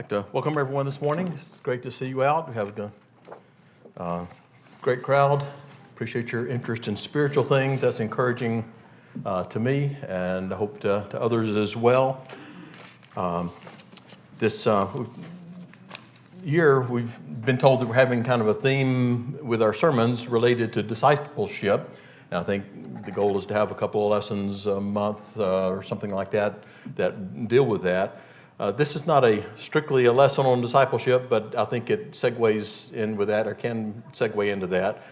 I'd like to welcome everyone this morning. It's great to see you out. We have a great crowd. Appreciate your interest in spiritual things. That's encouraging to me, and I hope to others as well. This year, we've been told that we're having kind of a theme with our sermons related to discipleship. And I think the goal is to have a couple of lessons a month or something like that that deal with that. This is not strictly a lesson on discipleship, but I think it segues in with that, or can segue into that.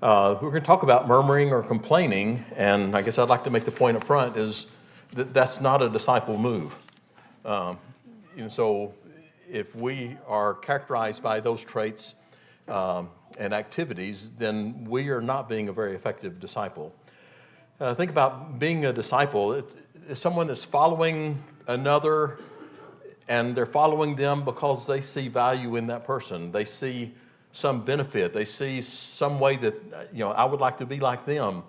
We're going to talk about murmuring or complaining, and I guess I'd like to make the point up front is that that's not a disciple move. So if we are characterized by those traits and activities, then we are not being a very effective disciple. Think about being a disciple. It's someone that's following another, and they're following them because they see value in that person. They see some benefit. They see some way that, I would like to be like them.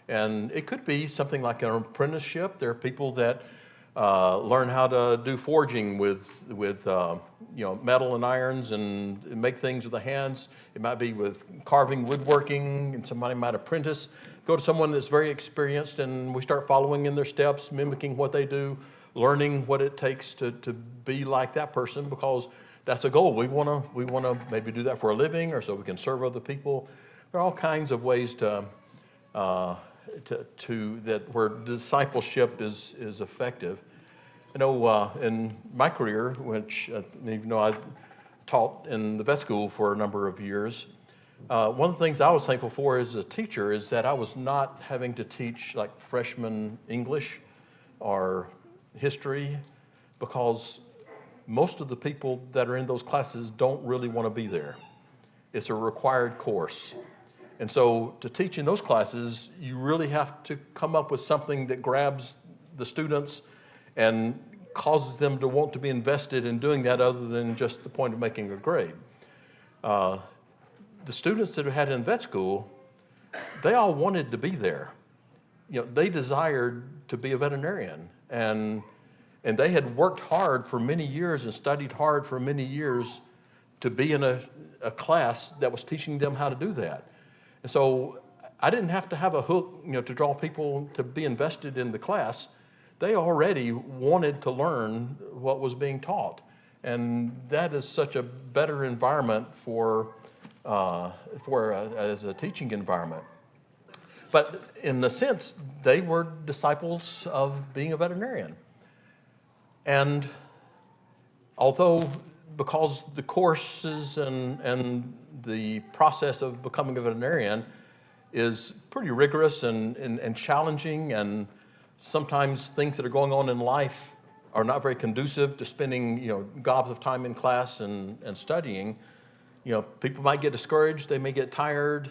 And it could be something like an apprenticeship. There are people that learn how to do forging with metal and irons and make things with the hands. It might be with carving, woodworking, and somebody might apprentice. Go to someone that's very experienced, and we start following in their steps, mimicking what they do, learning what it takes to be like that person, because that's a goal. We want to maybe do that for a living, or so we can serve other people. There are all kinds of ways to that where discipleship is effective. I know in my career, which even though I taught in the vet school for a number of years, one of the things I was thankful for as a teacher is that I was not having to teach like freshman English or history, because most of the people that are in those classes don't really want to be there. It's a required course. And so to teach in those classes, you really have to come up with something that grabs the students and causes them to want to be invested in doing that, other than just the point of making a grade. The students that I had in vet school, they all wanted to be there. They desired to be a veterinarian, and they had worked hard for many years and studied hard for many years to be in a class that was teaching them how to do that. And so I didn't have to have a hook, to draw people to be invested in the class. They already wanted to learn what was being taught. And that is such a better environment as a teaching environment. But in a sense, they were disciples of being a veterinarian. And although, because the courses and the process of becoming a veterinarian is pretty rigorous and challenging, and sometimes things that are going on in life are not very conducive to spending, gobs of time in class and studying, people might get discouraged, they may get tired,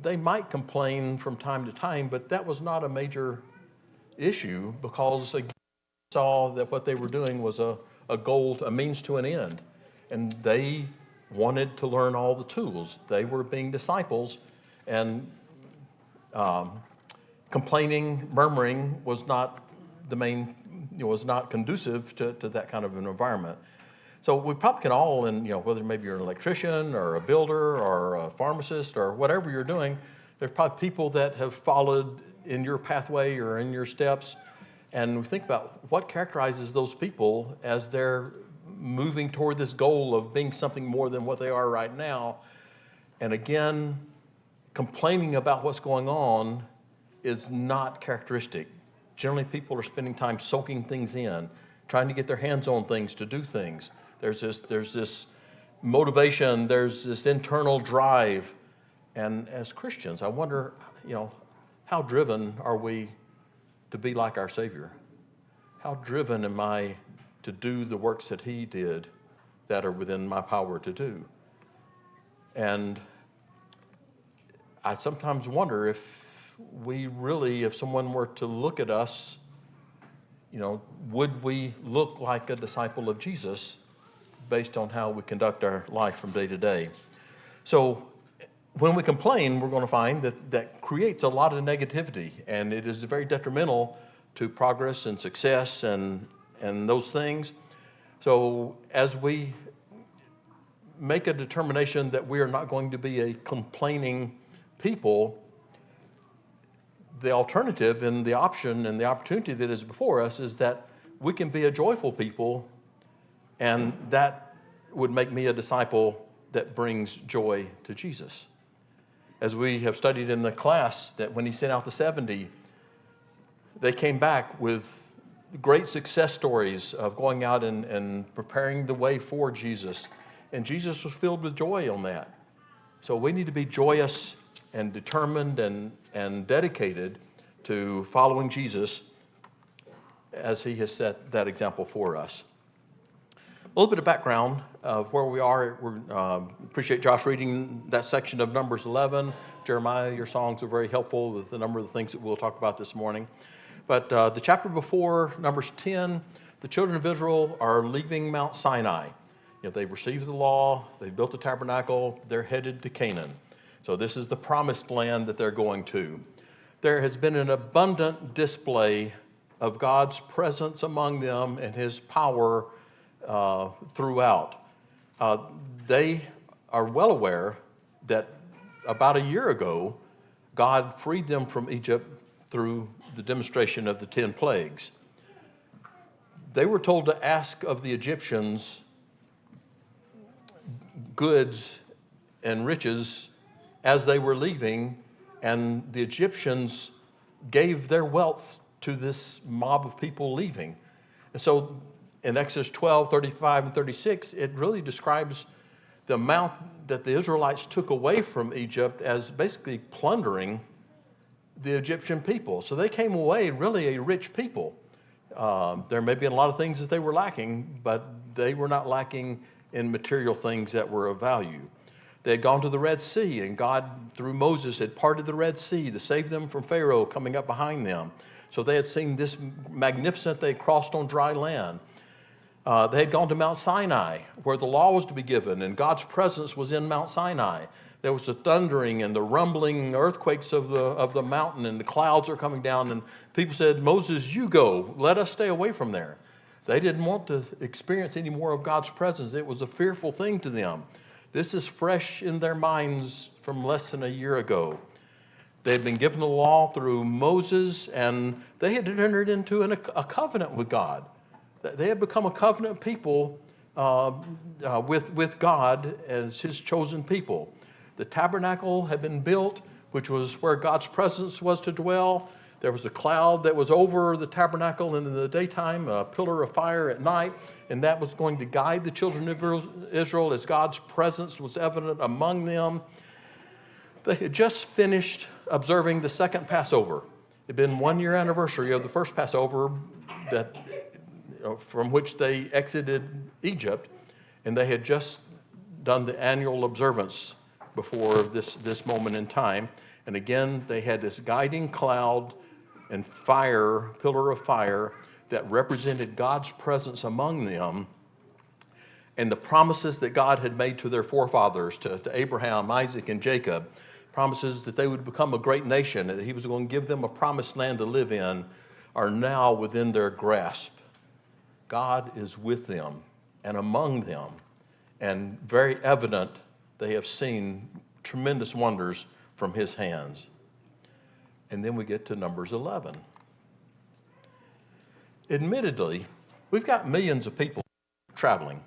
they might complain from time to time, but that was not a major issue, because again, saw that what they were doing was a goal, a means to an end. And they wanted to learn all the tools. They were being disciples, and complaining, murmuring was not the main, was not conducive to that kind of an environment. So we probably can all, whether maybe you're an electrician or a builder or a pharmacist or whatever you're doing, there's probably people that have followed in your pathway or in your steps. And we think about what characterizes those people as they're moving toward this goal of being something more than what they are right now. And again, complaining about what's going on is not characteristic. Generally, people are spending time soaking things in, trying to get their hands on things, to do things. There's this motivation, there's this internal drive. And as Christians, I wonder, how driven are we to be like our Savior? How driven am I to do the works that He did that are within my power to do? And I sometimes wonder if someone were to look at us, would we look like a disciple of Jesus based on how we conduct our life from day to day? So when we complain, we're going to find that creates a lot of negativity, and it is very detrimental to progress and success and those things. So as we make a determination that we are not going to be a complaining people, the alternative and the option and the opportunity that is before us is that we can be a joyful people, and that would make me a disciple that brings joy to Jesus. As we have studied in the class, that when he sent out the 70, they came back with great success stories of going out and preparing the way for Jesus. And Jesus was filled with joy on that. So we need to be joyous and determined and dedicated to following Jesus as he has set that example for us. A little bit of background of where we are. We appreciate Josh reading that section of Numbers 11. Jeremiah, your songs are very helpful with a number of the things that we'll talk about this morning. But the chapter before, Numbers 10, the children of Israel are leaving Mount Sinai. They've received the law, they've built the tabernacle, they're headed to Canaan. So this is the promised land that they're going to. There has been an abundant display of God's presence among them and his power throughout. They are well aware that about a year ago, God freed them from Egypt through the demonstration of the 10 plagues. They were told to ask of the Egyptians goods and riches as they were leaving, and the Egyptians gave their wealth to this mob of people leaving. And so in Exodus 12, 35, and 36, it really describes the amount that the Israelites took away from Egypt as basically plundering the Egyptian people. So they came away really a rich people. There may be a lot of things that they were lacking, but they were not lacking in material things that were of value. They had gone to the Red Sea, and God, through Moses, had parted the Red Sea to save them from Pharaoh coming up behind them. So they had seen this magnificent, they had crossed on dry land. They had gone to Mount Sinai, where the law was to be given, and God's presence was in Mount Sinai. There was the thundering and the rumbling earthquakes of the mountain, and the clouds are coming down, and people said, Moses, you go, let us stay away from there. They didn't want to experience any more of God's presence. It was a fearful thing to them. This is fresh in their minds from less than a year ago. They had been given the law through Moses, and they had entered into a covenant with God. They had become a covenant people with God as his chosen people. The tabernacle had been built, which was where God's presence was to dwell. There was a cloud that was over the tabernacle in the daytime, a pillar of fire at night, and that was going to guide the children of Israel as God's presence was evident among them. They had just finished observing the second Passover. It had been 1 year anniversary of the first Passover from which they exited Egypt, and they had just done the annual observance before this moment in time. And again, they had this guiding cloud and fire, pillar of fire, that represented God's presence among them and the promises that God had made to their forefathers, to Abraham, Isaac, and Jacob, promises that they would become a great nation, that he was going to give them a promised land to live in, are now within their grasp. God is with them and among them, and very evident they have seen tremendous wonders from his hands. And then we get to Numbers 11. Admittedly, we've got millions of people traveling.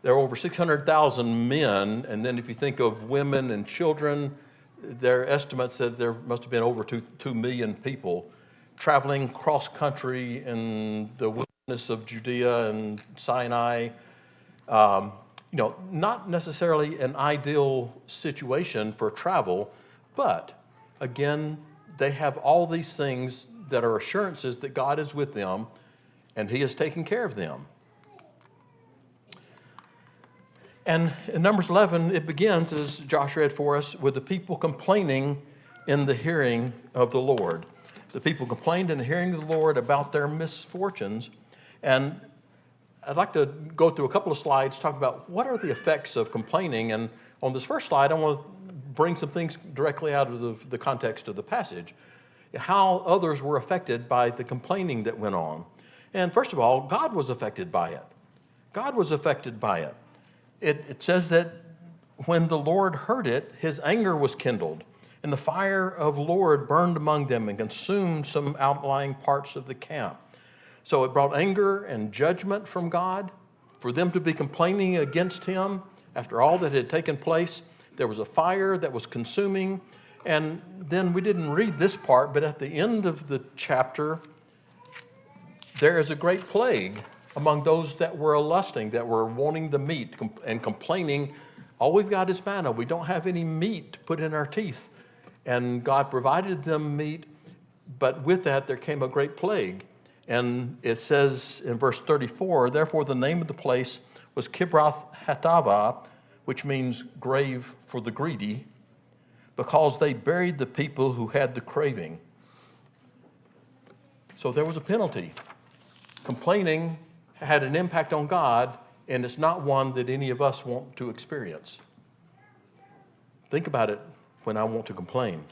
There are over 600,000 men, and then if you think of women and children, their estimates said there must have been over 2 million people traveling cross-country in the wilderness of Judea and Sinai. Not necessarily an ideal situation for travel, but again, they have all these things that are assurances that God is with them and he is taking care of them. And in Numbers 11, it begins, as Josh read for us, with the people complaining in the hearing of the Lord. The people complained in the hearing of the Lord about their misfortunes. And I'd like to go through a couple of slides, talk about what are the effects of complaining. And on this first slide, I want to bring some things directly out of the context of the passage, how others were affected by the complaining that went on. And first of all, God was affected by it. God was affected by it. It says that when the Lord heard it, his anger was kindled, and the fire of the Lord burned among them and consumed some outlying parts of the camp. So it brought anger and judgment from God for them to be complaining against him after all that had taken place. There was a fire that was consuming. And then we didn't read this part, but at the end of the chapter, there is a great plague among those that were lusting, that were wanting the meat and complaining, all we've got is manna. We don't have any meat to put in our teeth. And God provided them meat, but with that there came a great plague. And it says in verse 34, therefore the name of the place was Kibroth Hattaavah, which means grave for the greedy, because they buried the people who had the craving. So there was a penalty. Complaining had an impact on God, and it's not one that any of us want to experience. Think about it when I want to complain.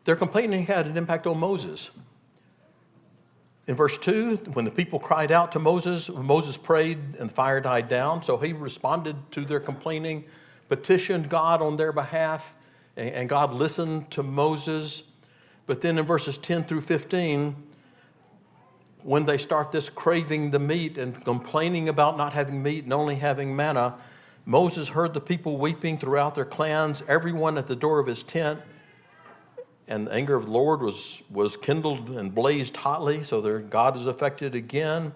Their complaining had an impact on Moses. In verse 2, when the people cried out to Moses, Moses prayed and the fire died down. So he responded to their complaining, petitioned God on their behalf, and God listened to Moses. But then in verses 10 through 15, when they start this craving the meat and complaining about not having meat and only having manna, Moses heard the people weeping throughout their clans, everyone at the door of his tent. And the anger of the Lord was kindled and blazed hotly, so their God is affected again.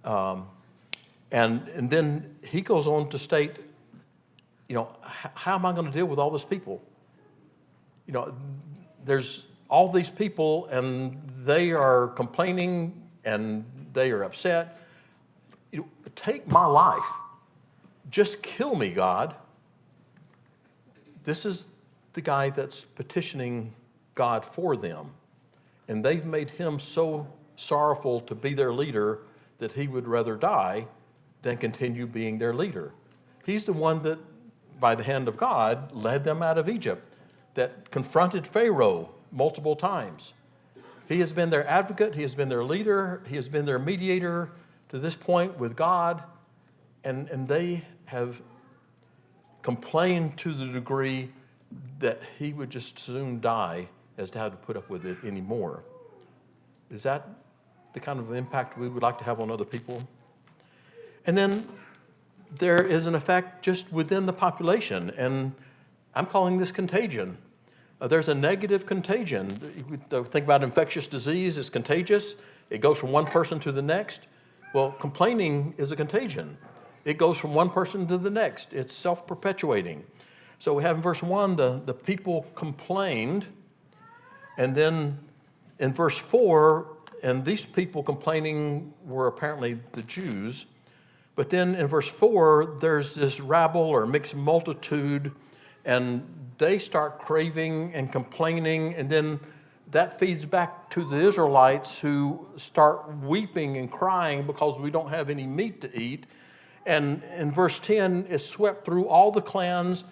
And then he goes on to state, how am I going to deal with all these people? There's all these people, and they are complaining, and they are upset. Take my life. Just kill me, God. This is the guy that's petitioning God for them. And they've made him so sorrowful to be their leader that he would rather die than continue being their leader. He's the one that, by the hand of God, led them out of Egypt, that confronted Pharaoh multiple times. He has been their advocate, he has been their leader, he has been their mediator to this point with God, and they have complained to the degree that he would just soon die as to have to put up with it anymore. Is that the kind of impact we would like to have on other people? And then there is an effect just within the population, and I'm calling this contagion. There's a negative contagion. Think about infectious disease, it's contagious. It goes from one person to the next. Well, complaining is a contagion. It goes from one person to the next. It's self-perpetuating. So we have in verse 1, the people complained. And then in verse 4, and these people complaining were apparently the Jews. But then in verse 4, there's this rabble or mixed multitude, and they start craving and complaining. And then that feeds back to the Israelites, who start weeping and crying because we don't have any meat to eat. And in verse 10, it's swept through all the clans,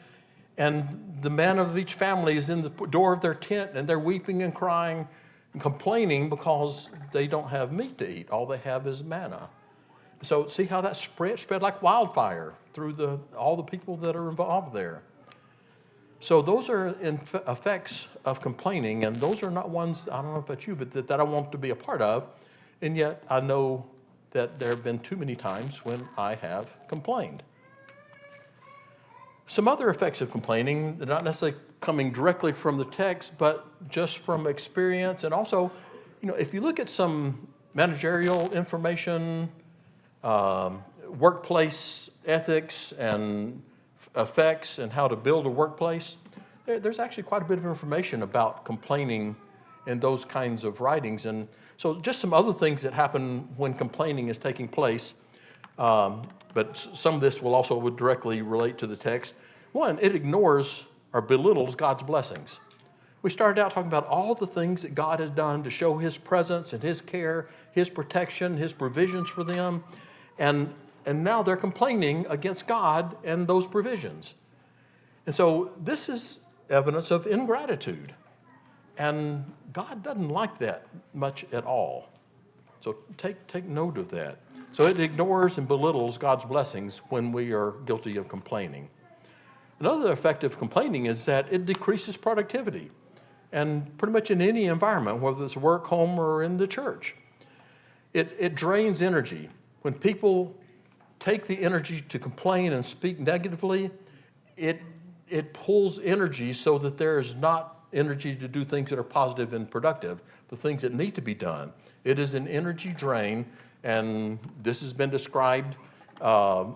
and the man of each family is in the door of their tent, and they're weeping and crying and complaining because they don't have meat to eat. All they have is manna. So see how that spread like wildfire through all the people that are involved there. So those are effects of complaining, and those are not ones, I don't know about you, but that I want to be a part of. And yet I know that there have been too many times when I have complained. Some other effects of complaining, they're not necessarily coming directly from the text, but just from experience. And also, if you look at some managerial information, workplace ethics and effects and how to build a workplace, there's actually quite a bit of information about complaining in those kinds of writings. And so just some other things that happen when complaining is taking place. But some of this would directly relate to the text. One, it ignores or belittles God's blessings. We started out talking about all the things that God has done to show his presence and his care, his protection, his provisions for them. And now they're complaining against God and those provisions. And so this is evidence of ingratitude. And God doesn't like that much at all. So take note of that. So it ignores and belittles God's blessings when we are guilty of complaining. Another effect of complaining is that it decreases productivity. And pretty much in any environment, whether it's work, home, or in the church. It drains energy. When people take the energy to complain and speak negatively, it pulls energy so that there is not energy to do things that are positive and productive, the things that need to be done. It is an energy drain, and this has been described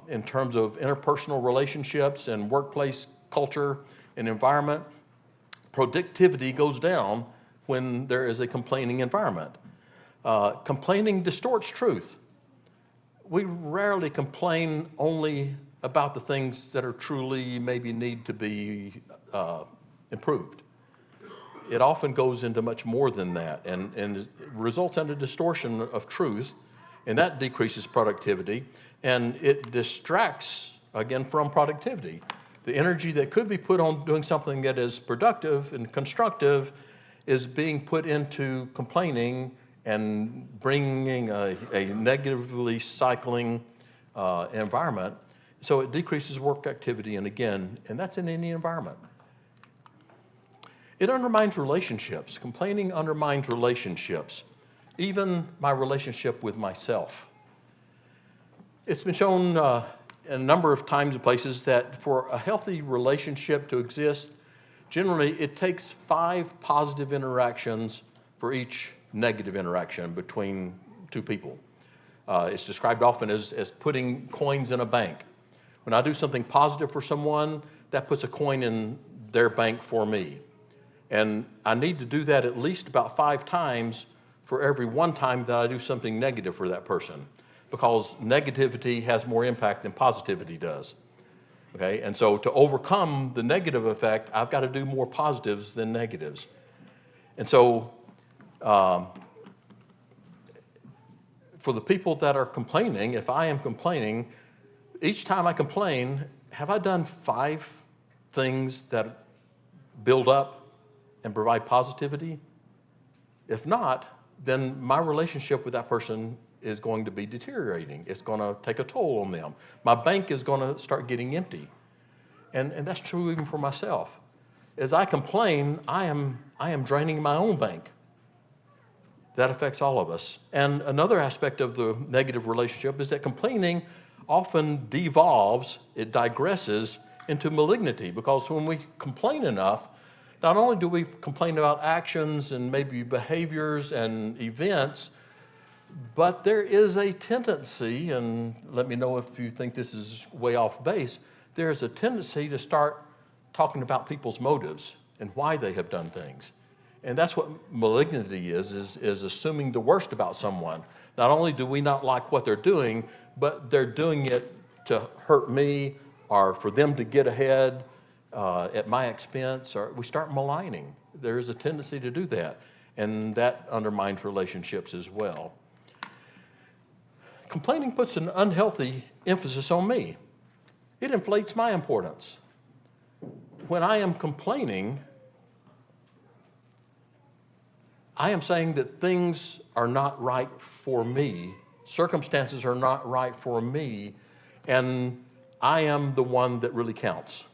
in terms of interpersonal relationships and workplace culture and environment. Productivity goes down when there is a complaining environment. Complaining distorts truth. We rarely complain only about the things that are truly maybe need to be improved. It often goes into much more than that and results in a distortion of truth, and that decreases productivity, and it distracts, again, from productivity. The energy that could be put on doing something that is productive and constructive is being put into complaining and bringing a negatively cycling environment. So it decreases work activity, and that's in any environment. It undermines relationships. Complaining undermines relationships, even my relationship with myself. It's been shown a number of times and places that for a healthy relationship to exist, generally it takes 5 positive interactions for each negative interaction between two people. It's described often as putting coins in a bank. When I do something positive for someone, that puts a coin in their bank for me. And I need to do that at least about 5 times for every one time that I do something negative for that person, because negativity has more impact than positivity does. Okay, and so to overcome the negative effect, I've got to do more positives than negatives. And so for the people that are complaining, if I am complaining, each time I complain, have I done 5 things that build up and provide positivity? If not, then my relationship with that person is going to be deteriorating. It's going to take a toll on them. My bank is going to start getting empty. And that's true even for myself. As I complain, I am draining my own bank. That affects all of us. And another aspect of the negative relationship is that complaining often devolves, it digresses into malignity, because when we complain enough, not only do we complain about actions and maybe behaviors and events, but there is a tendency, and let me know if you think this is way off base, there's a tendency to start talking about people's motives and why they have done things. And that's what malignity is assuming the worst about someone. Not only do we not like what they're doing, but they're doing it to hurt me or for them to get ahead at my expense, or we start maligning. There is a tendency to do that, and that undermines relationships as well. Complaining puts an unhealthy emphasis on me. It inflates my importance. When I am complaining, I am saying that things are not right for me, circumstances are not right for me, and I am the one that really counts.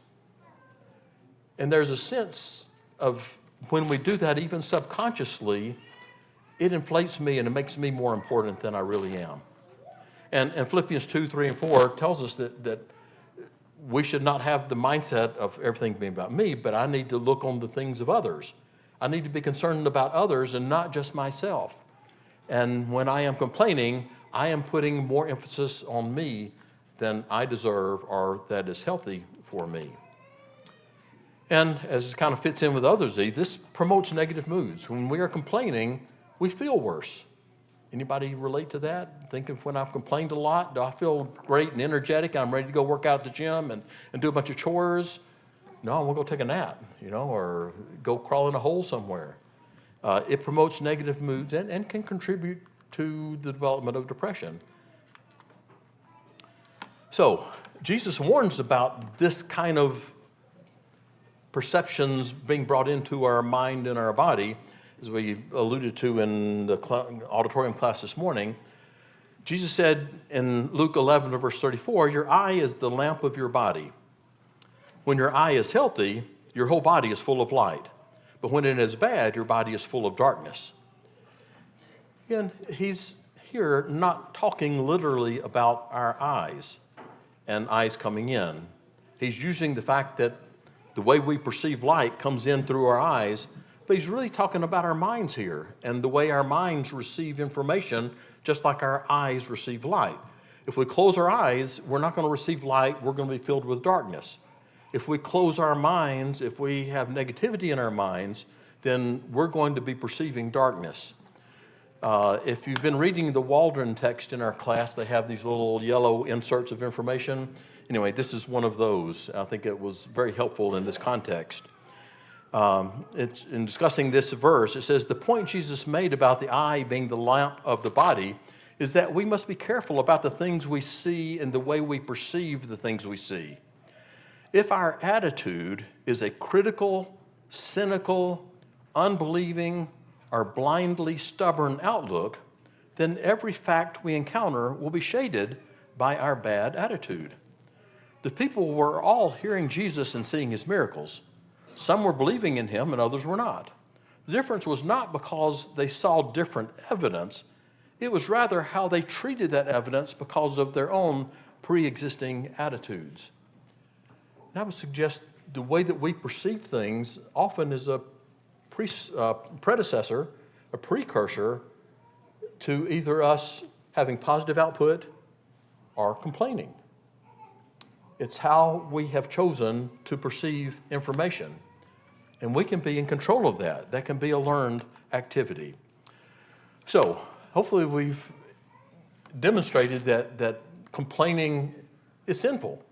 And there's a sense of when we do that, even subconsciously, it inflates me and it makes me more important than I really am. And Philippians 2, 3, and 4 tells us that we should not have the mindset of everything being about me, but I need to look on the things of others. I need to be concerned about others and not just myself. And when I am complaining, I am putting more emphasis on me than I deserve or that is healthy for me. And as it kind of fits in with others, this promotes negative moods. When we are complaining, we feel worse. Anybody relate to that? Think of when I've complained a lot, do I feel great and energetic and I'm ready to go work out at the gym and do a bunch of chores? No, I'm going to go take a nap, or go crawl in a hole somewhere. It promotes negative moods and can contribute to the development of depression. So, Jesus warns about this kind of perceptions being brought into our mind and our body, as we alluded to in the auditorium class this morning. Jesus said in Luke 11, verse 34, your eye is the lamp of your body. When your eye is healthy, your whole body is full of light. But when it is bad, your body is full of darkness. Again, he's here not talking literally about our eyes and eyes coming in. He's using the fact that the way we perceive light comes in through our eyes, but he's really talking about our minds here and the way our minds receive information just like our eyes receive light. If we close our eyes, we're not going to receive light, we're going to be filled with darkness. If we close our minds, if we have negativity in our minds, then we're going to be perceiving darkness. If you've been reading the Waldron text in our class, they have these little yellow inserts of information. Anyway, this is one of those. I think it was very helpful in this context. It's in discussing this verse, it says, the point Jesus made about the eye being the lamp of the body is that we must be careful about the things we see and the way we perceive the things we see. If our attitude is a critical, cynical, unbelieving, or blindly stubborn outlook, then every fact we encounter will be shaded by our bad attitude. The people were all hearing Jesus and seeing his miracles. Some were believing in him and others were not. The difference was not because they saw different evidence. It was rather how they treated that evidence because of their own pre-existing attitudes. And I would suggest the way that we perceive things often is a predecessor, a precursor to either us having positive output or complaining. It's how we have chosen to perceive information. And we can be in control of that. That can be a learned activity. So, hopefully we've demonstrated that complaining is sinful.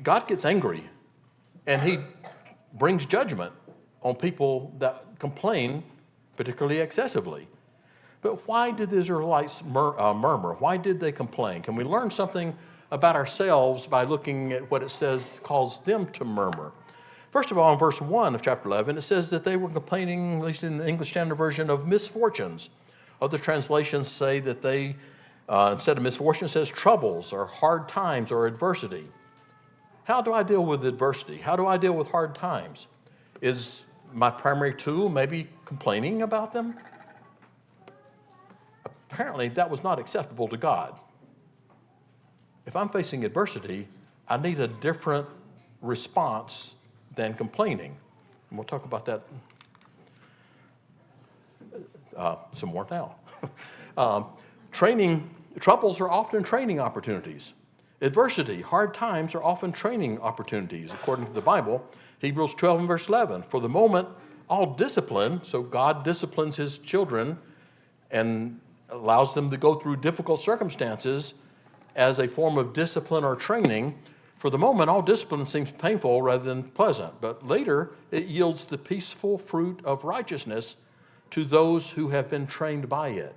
God gets angry, and he brings judgment on people that complain, particularly excessively. But why did the Israelites murmur? Why did they complain? Can we learn something about ourselves by looking at what it says calls them to murmur? First of all, in verse 1 of chapter 11, it says that they were complaining, at least in the English Standard Version, of misfortunes. Other translations say that they, instead of misfortune, it says troubles or hard times or adversity. How do I deal with adversity? How do I deal with hard times? Is my primary tool maybe complaining about them? Apparently, that was not acceptable to God. If I'm facing adversity, I need a different response than complaining. And we'll talk about that some more now. Troubles are often training opportunities. Adversity, hard times are often training opportunities, according to the Bible. Hebrews 12 and verse 11. For the moment, all discipline, so God disciplines his children and allows them to go through difficult circumstances as a form of discipline or training. For the moment, all discipline seems painful rather than pleasant, but later it yields the peaceful fruit of righteousness to those who have been trained by it.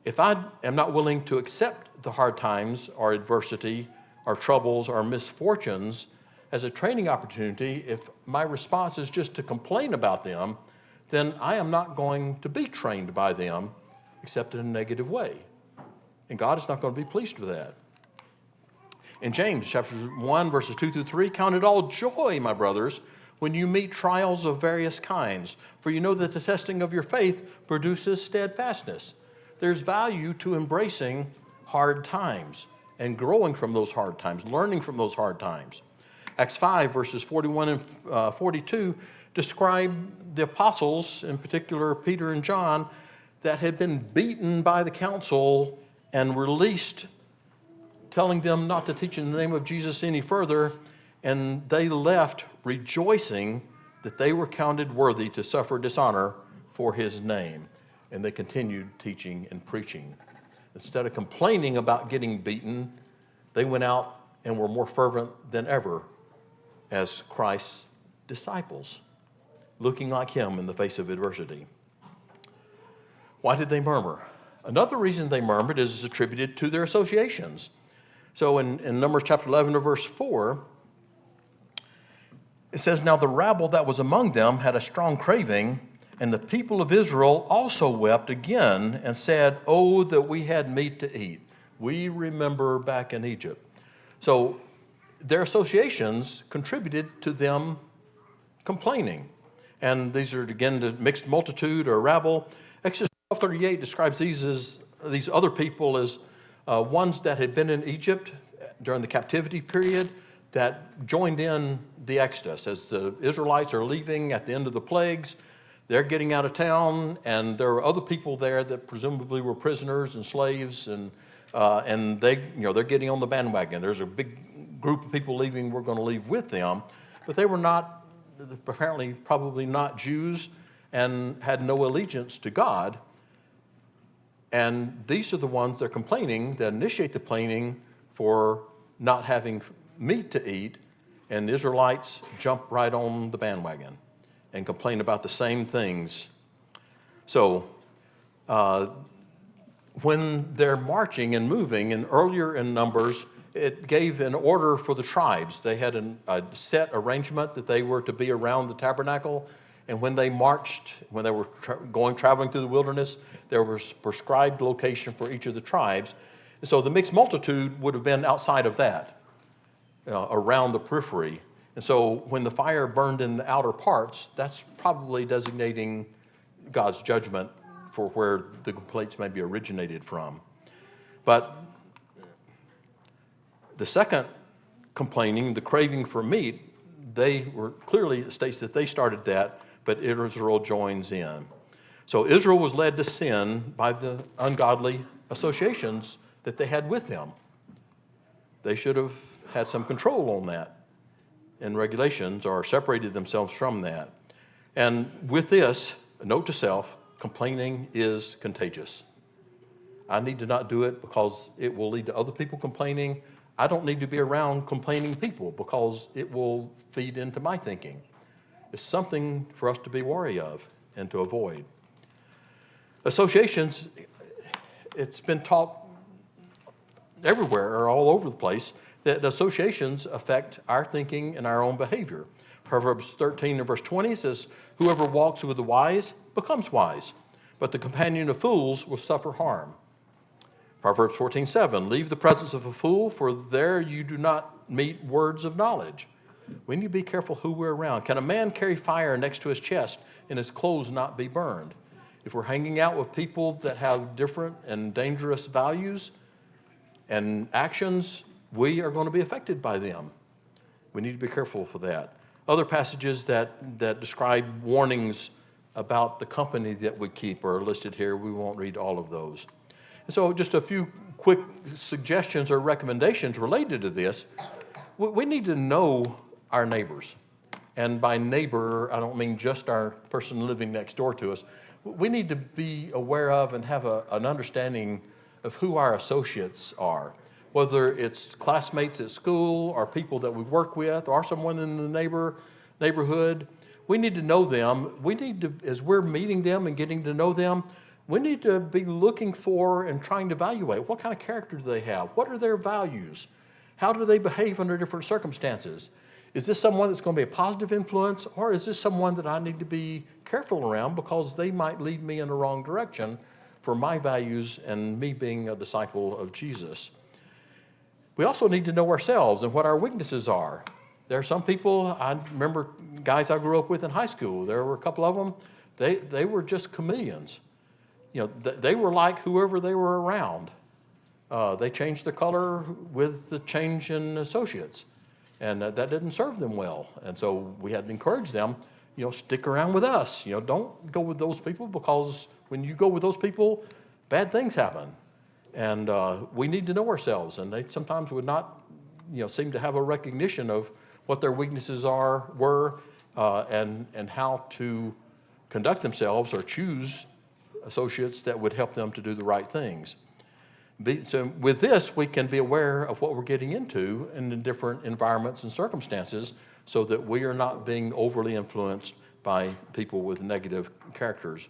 If I am not willing to accept the hard times or adversity or troubles or misfortunes as a training opportunity, if my response is just to complain about them, then I am not going to be trained by them except in a negative way. And God is not going to be pleased with that. In James chapter 1, verses 2 through 3, count it all joy, my brothers, when you meet trials of various kinds, for you know that the testing of your faith produces steadfastness. There's value to embracing hard times and growing from those hard times, learning from those hard times. Acts 5, verses 41 and 42 describe the apostles, in particular Peter and John, that had been beaten by the council and released, telling them not to teach in the name of Jesus any further, and they left rejoicing that they were counted worthy to suffer dishonor for his name. And they continued teaching and preaching. Instead of complaining about getting beaten, they went out and were more fervent than ever as Christ's disciples, looking like him in the face of adversity. Why did they murmur? Another reason they murmured is attributed to their associations. So in Numbers chapter 11 verse 4, It says, now the rabble that was among them had a strong craving, and the people of Israel also wept again and said, oh, that we had meat to eat. We remember back in Egypt. So their associations contributed to them complaining. And these are, again, the mixed multitude or rabble. Exodus 12:38 describes these other people as ones that had been in Egypt during the captivity period that joined in the Exodus. As the Israelites are leaving at the end of the plagues, they're getting out of town, and there were other people there that presumably were prisoners and slaves, and they're getting on the bandwagon. There's a big group of people leaving. We're going to leave with them, but they were not, apparently, probably not Jews, and had no allegiance to God. And these are the ones that are complaining, that initiate the complaining for not having meat to eat, and the Israelites jump right on the bandwagon and complain about the same things. So when they're marching and moving, and earlier in Numbers, it gave an order for the tribes. They had a set arrangement that they were to be around the tabernacle, and when they marched, when they were traveling through the wilderness, there was prescribed location for each of the tribes. And so the mixed multitude would have been outside of that, around the periphery. And so when the fire burned in the outer parts, that's probably designating God's judgment for where the complaints may be originated from. But the second complaining, the craving for meat, they were clearly, it states that they started that, but Israel joins in. So Israel was led to sin by the ungodly associations that they had with them. They should have had some control on that and regulations, or separated themselves from that. And with this, a note to self, complaining is contagious. I need to not do it because it will lead to other people complaining. I don't need to be around complaining people because it will feed into my thinking. It's something for us to be wary of and to avoid. Associations, it's been taught everywhere or all over the place that associations affect our thinking and our own behavior. Proverbs 13 and verse 20 says, whoever walks with the wise becomes wise, but the companion of fools will suffer harm. Proverbs 14:7, leave the presence of a fool, for there you do not meet words of knowledge. We need to be careful who we're around. Can a man carry fire next to his chest and his clothes not be burned? If we're hanging out with people that have different and dangerous values and actions, we are going to be affected by them. We need to be careful for that. Other passages that describe warnings about the company that we keep are listed here. We won't read all of those. And so just a few quick suggestions or recommendations related to this. We need to know our neighbors. And by neighbor, I don't mean just our person living next door to us. We need to be aware of and have an understanding of who our associates are, whether it's classmates at school or people that we work with or someone in the neighborhood. We need to know them. We need to, as we're meeting them and getting to know them, we need to be looking for and trying to evaluate what kind of character do they have? What are their values? How do they behave under different circumstances? Is this someone that's going to be a positive influence, or is this someone that I need to be careful around because they might lead me in the wrong direction for my values and me being a disciple of Jesus? We also need to know ourselves and what our weaknesses are. There are some people, I remember guys I grew up with in high school, there were a couple of them, they were just chameleons. You know, they were like whoever they were around. They changed their color with the change in associates, and that didn't serve them well. And so we had to encourage them, stick around with us. Don't go with those people, because when you go with those people, bad things happen. And we need to know ourselves, and they sometimes would not, seem to have a recognition of what their weaknesses were, and how to conduct themselves or choose associates that would help them to do the right things. So with this, we can be aware of what we're getting into in the different environments and circumstances, so that we are not being overly influenced by people with negative characters.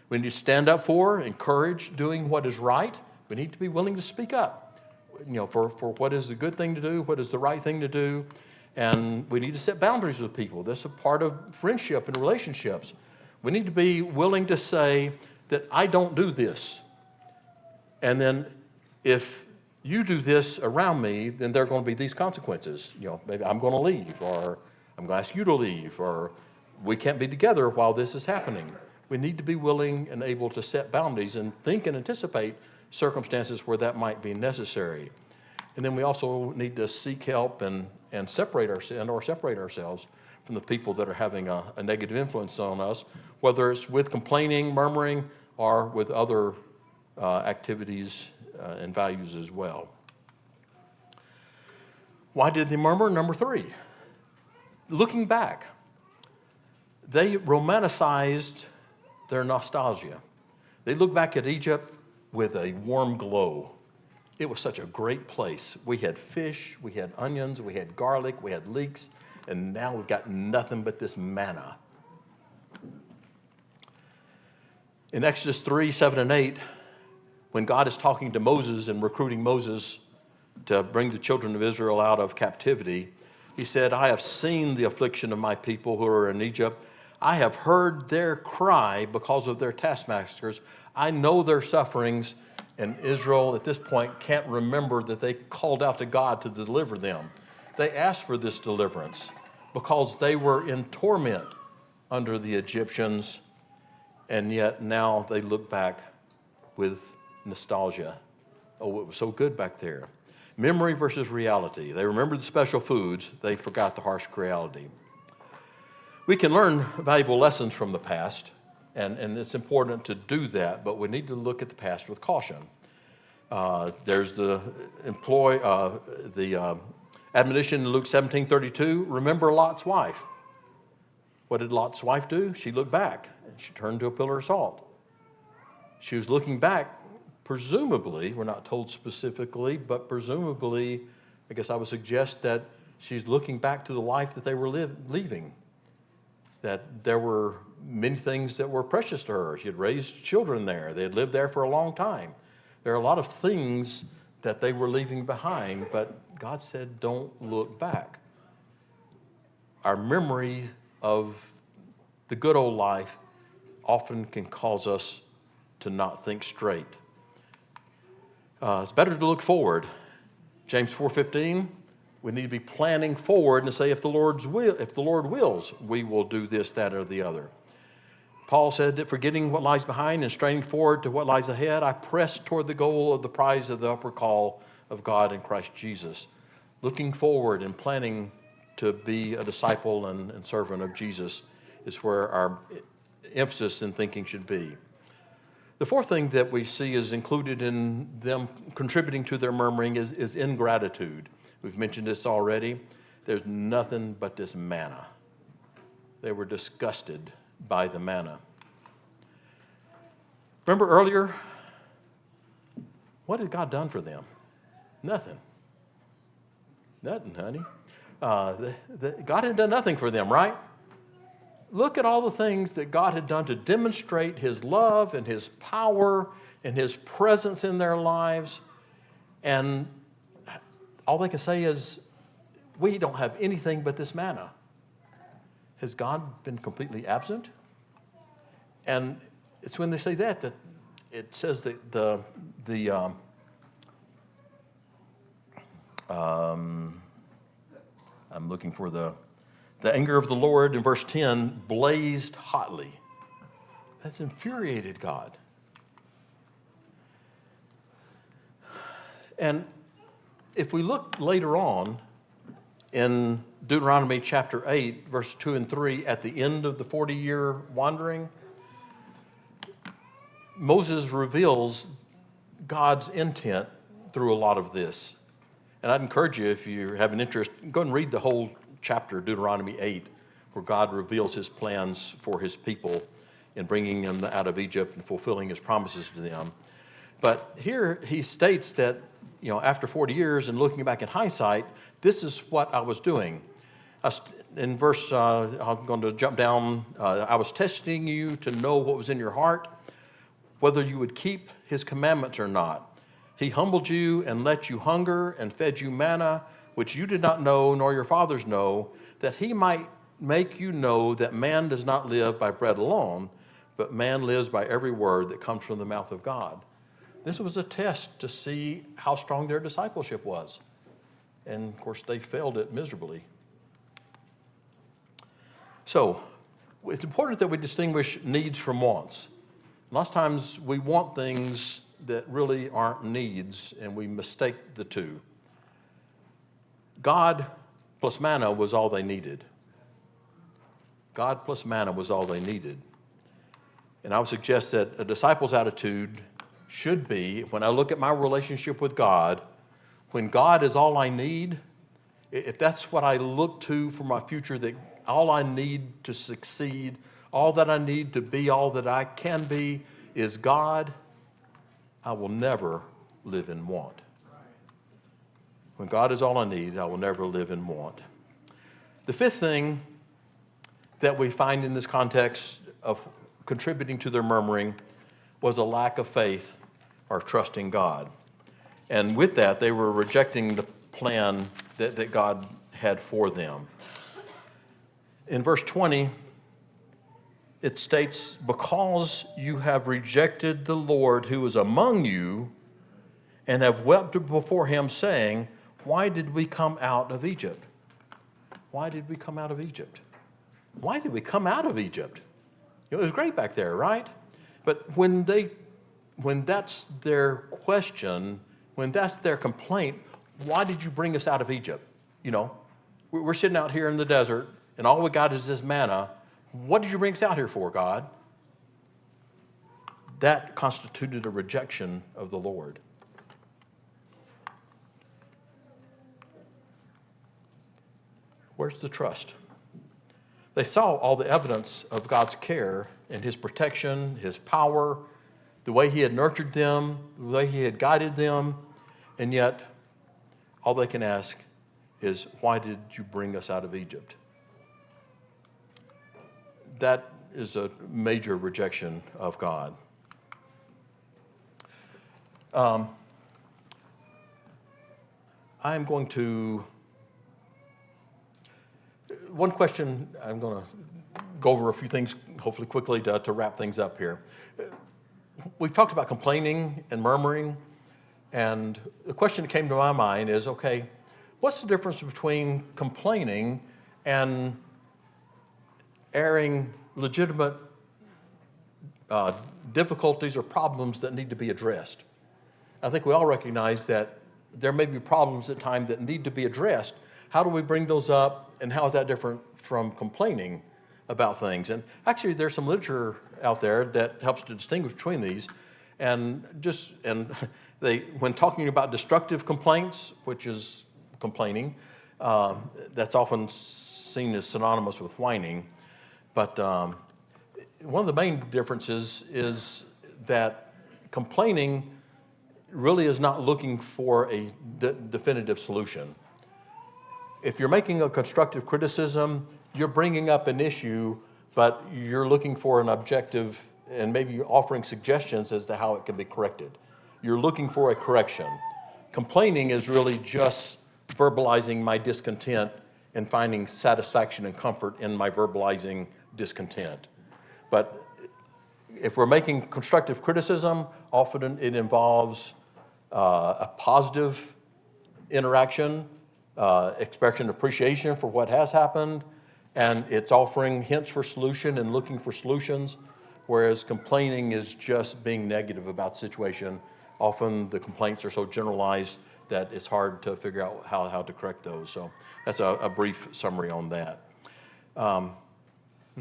We need to stand up for, encourage doing what is right. We need to be willing to speak up, for what is the good thing to do, what is the right thing to do. And we need to set boundaries with people. That's a part of friendship and relationships. We need to be willing to say that I don't do this. And then if you do this around me, then there are going to be these consequences. Maybe I'm going to leave, or I'm going to ask you to leave, or we can't be together while this is happening. We need to be willing and able to set boundaries and think and anticipate circumstances where that might be necessary. And then we also need to seek help and separate ourselves from the people that are having a negative influence on us, whether it's with complaining, murmuring, or with other activities and values as well. Why did they murmur? Number 3, looking back. They romanticized their nostalgia. They look back at Egypt with a warm glow. It was such a great place. We had fish, we had onions, we had garlic, we had leeks, and now we've got nothing but this manna. In Exodus 3, 7, and 8, when God is talking to Moses and recruiting Moses to bring the children of Israel out of captivity, he said, I have seen the affliction of my people who are in Egypt. I have heard their cry because of their taskmasters. I know their sufferings. And Israel at this point can't remember that they called out to God to deliver them. They asked for this deliverance because they were in torment under the Egyptians, and yet now they look back with nostalgia. Oh, it was so good back there. Memory versus reality. They remembered the special foods. They forgot the harsh reality. We can learn valuable lessons from the past, and it's important to do that, but we need to look at the past with caution. There's the admonition in Luke 17:32. Remember Lot's wife. What did Lot's wife do? She looked back and she turned to a pillar of salt. She was looking back, presumably, we're not told specifically, but presumably, I guess I would suggest that she's looking back to the life that they were leaving. That there were many things that were precious to her. She had raised children there. They had lived there for a long time. There are a lot of things that they were leaving behind, but God said, don't look back. Our memory of the good old life often can cause us to not think straight. It's better to look forward. James 4:15. We need to be planning forward and say, if the Lord wills, we will do this, that, or the other. Paul said that forgetting what lies behind and straining forward to what lies ahead, I press toward the goal of the prize of the upward call of God in Christ Jesus. Looking forward and planning to be a disciple and servant of Jesus is where our emphasis in thinking should be. The fourth thing that we see is included in them contributing to their murmuring is ingratitude. We've mentioned this already. There's nothing but this manna. They were disgusted by the manna. Remember earlier, what had God done for them? Nothing. Nothing, honey. God had done nothing for them, right? Look at all the things that God had done to demonstrate His love and His power and His presence in their lives. And all they can say is, we don't have anything but this manna. Has God been completely absent? And it's when they say that it says that I'm looking for the anger of the Lord in verse 10 blazed hotly. That's infuriated God. And if we look later on in Deuteronomy chapter 8, verse 2 and 3, at the end of the 40-year wandering, Moses reveals God's intent through a lot of this. And I'd encourage you, if you have an interest, go and read the whole chapter, Deuteronomy 8, where God reveals His plans for His people in bringing them out of Egypt and fulfilling His promises to them. But here He states that, after 40 years and looking back in hindsight, this is what I was doing. In verse, I'm going to jump down. I was testing you to know what was in your heart, whether you would keep His commandments or not. He humbled you and let you hunger and fed you manna which you did not know, nor your fathers know, that he might make you know that man does not live by bread alone, but man lives by every word that comes from the mouth of God. This was a test to see how strong their discipleship was. And of course, they failed it miserably. So, it's important that we distinguish needs from wants. Lots of times we want things that really aren't needs, and we mistake the two. God plus manna was all they needed. God plus manna was all they needed. And I would suggest that a disciple's attitude should be, when I look at my relationship with God, when God is all I need, if that's what I look to for my future, that all I need to succeed, all that I need to be, all that I can be is God, I will never live in want. When God is all I need, I will never live in want. The fifth thing that we find in this context of contributing to their murmuring was a lack of faith or trust in God. And with that, they were rejecting the plan that God had for them. In verse 20, it states, because you have rejected the Lord who is among you and have wept before him, saying, why did we come out of Egypt? Why did we come out of Egypt? Why did we come out of Egypt? It was great back there, right? But when that's their question, when that's their complaint, why did you bring us out of Egypt? You know, we're sitting out here in the desert, and all we got is this manna. What did you bring us out here for, God? That constituted a rejection of the Lord. Where's the trust? They saw all the evidence of God's care and his protection, his power, the way he had nurtured them, the way he had guided them, and yet all they can ask is, why did you bring us out of Egypt? That is a major rejection of God. I'm going to, one question, I'm going to go over a few things, hopefully quickly, to wrap things up here. We've talked about complaining and murmuring, and the question that came to my mind is, okay, what's the difference between complaining and airing legitimate difficulties or problems that need to be addressed? I think we all recognize that there may be problems at times that need to be addressed. How do we bring those up, and how is that different from complaining about things? And actually, there's some literature out there that helps to distinguish between these. And when talking about destructive complaints, which is complaining, that's often seen as synonymous with whining. But one of the main differences is that complaining really is not looking for a definitive solution. If you're making a constructive criticism, you're bringing up an issue, but you're looking for an objective and maybe offering suggestions as to how it can be corrected. You're looking for a correction. Complaining is really just verbalizing my discontent and finding satisfaction and comfort in my verbalizing discontent. But if we're making constructive criticism, often it involves a positive interaction, expression of appreciation for what has happened, and it's offering hints for solution and looking for solutions, whereas complaining is just being negative about the situation. Often the complaints are so generalized that it's hard to figure out how to correct those. So that's a brief summary on that.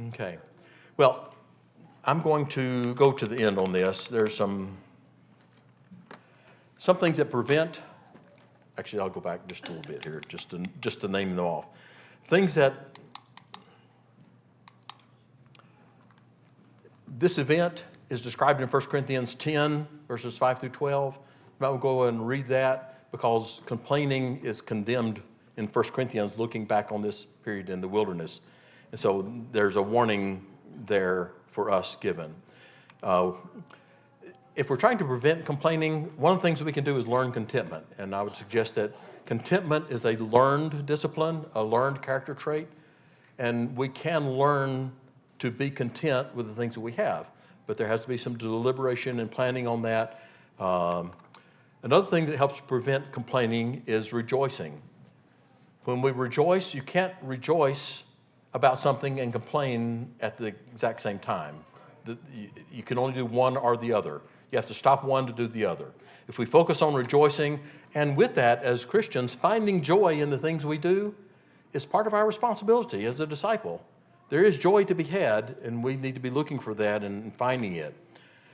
Okay. Well, I'm going to go to the end on this. There's some things that prevent, actually I'll go back just a little bit here, just to name them off. Things that this event is described in 1 Corinthians 10, verses 5 through 12. I'm not going to go and read that because complaining is condemned in 1 Corinthians, looking back on this period in the wilderness. And so there's a warning there for us given. If we're trying to prevent complaining, one of the things that we can do is learn contentment. And I would suggest that Contentment is a learned discipline, a learned character trait, and we can learn to be content with the things that we have. But there has to be some deliberation and planning on that. Another thing that helps prevent complaining is rejoicing. When we rejoice, you can't rejoice about something and complain at the exact same time. You can only do one or the other. You have to stop one to do the other. If we focus on rejoicing, and with that, as Christians, finding joy in the things we do is part of our responsibility as a disciple. There is joy to be had, and we need to be looking for that and finding it.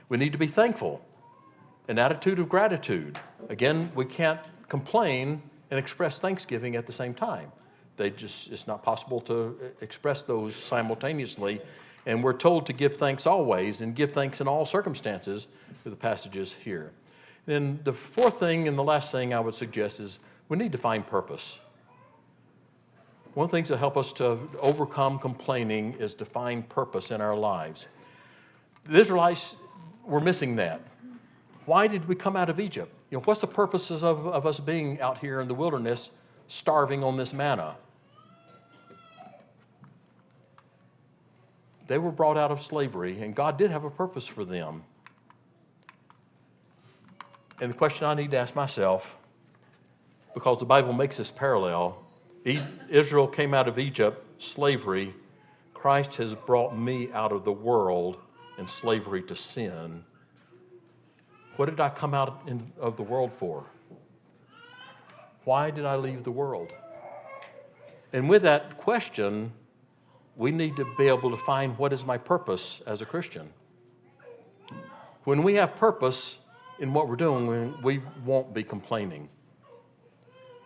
We need to be thankful, an attitude of gratitude. Again, we can't complain and express thanksgiving at the same time. It's not possible to express those simultaneously. And we're told to give thanks always and give thanks in all circumstances to the passages here. And the fourth thing and the last thing I would suggest is we need to find purpose. One of the things that help us to overcome complaining is to find purpose in our lives. The Israelites were missing that. Why did we come out of Egypt? What's the purposes of us being out here in the wilderness starving on this manna? They were brought out of slavery, and God did have a purpose for them. And the question I need to ask myself, because the Bible makes this parallel, Israel came out of Egypt, slavery. Christ has brought me out of the world in slavery to sin. What did I come out of the world for? Why did I leave the world? And with that question, we need to be able to find what is my purpose as a Christian. When we have purpose in what we're doing, we won't be complaining.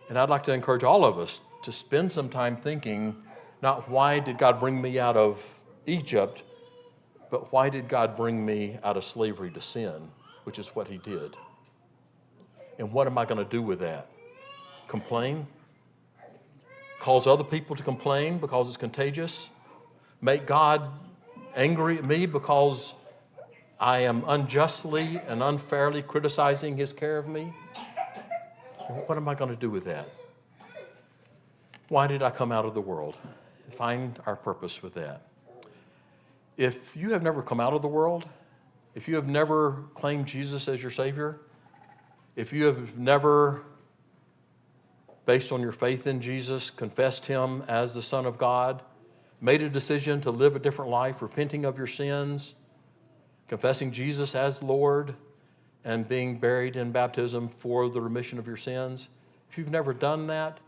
And I'd like to encourage all of us to spend some time thinking, not why did God bring me out of Egypt, but why did God bring me out of slavery to sin, which is what he did. And what am I going to do with that? Complain? Cause other people to complain because it's contagious? Make God angry at me because I am unjustly and unfairly criticizing his care of me? What am I going to do with that? Why did I come out of the world? Find our purpose with that. If you have never come out of the world, if you have never claimed Jesus as your Savior, if you have never, based on your faith in Jesus, confessed him as the Son of God, made a decision to live a different life, repenting of your sins, confessing Jesus as Lord, and being buried in baptism for the remission of your sins, if you've never done that,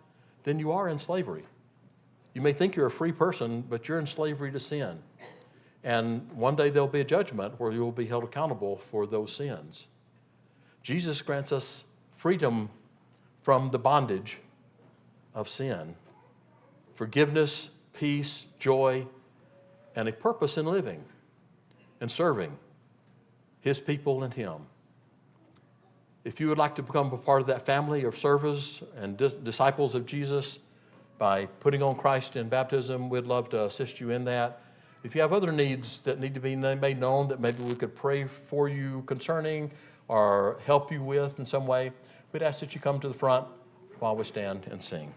then you are in slavery. You may think you're a free person, but you're in slavery to sin. And one day there'll be a judgment where you'll be held accountable for those sins. Jesus grants us freedom from the bondage of sin, forgiveness, peace, joy, and a purpose in living and serving his people and him. If you would like to become a part of that family of servers and disciples of Jesus by putting on Christ in baptism, we'd love to assist you in that. If you have other needs that need to be made known that maybe we could pray for you concerning or help you with in some way, we'd ask that you come to the front while we stand and sing.